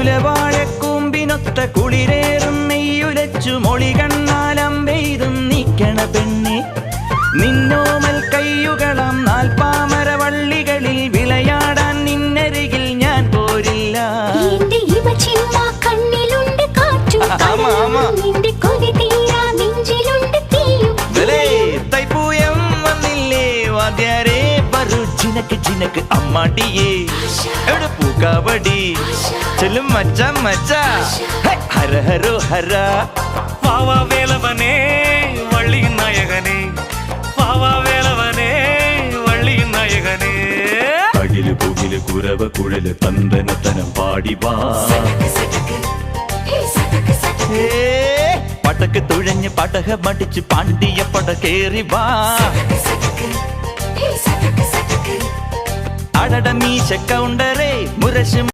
കുലവാഴക്കൂമ്പിനൊത്ത കുളിരേറും നെയ്യുലച്ചു മൊളി കണ്ണാലം പെയ്തും നീക്കണ പെണ്ണെ നിന്നോമൽ കയ്യുകളാം നാൽപ്പാമരവള്ളികളിൽ വിളയാടാൻ നിന്നരികിൽ ഞാൻ പോരില്ല. തൈപ്പൂയം വന്നില്ലേ വാദ്യാരേ പറു ജിനക്ക് ജിനക്ക് അമ്മാട്ടിയേ എവിടെ പൂക്കാവടി ചൊല്ലും മച്ച മച്ച ഹര ഹരോ ഹര. വാവാ വേലവനേ വള്ളിயின் നായകനേ, വാവാ വേലവനേ വള്ളിயின் നായകനേ. അകില് പുകില് കുരവ കുഴല് തന്തനത്തനം പാടിവാ പടക്ക് തുഴഞ്ഞ് പടക മടിച്ച് പാണ്ടിയ പട കേറി വാ. അടട മീശ കൗണ്ടറേ മുരശ്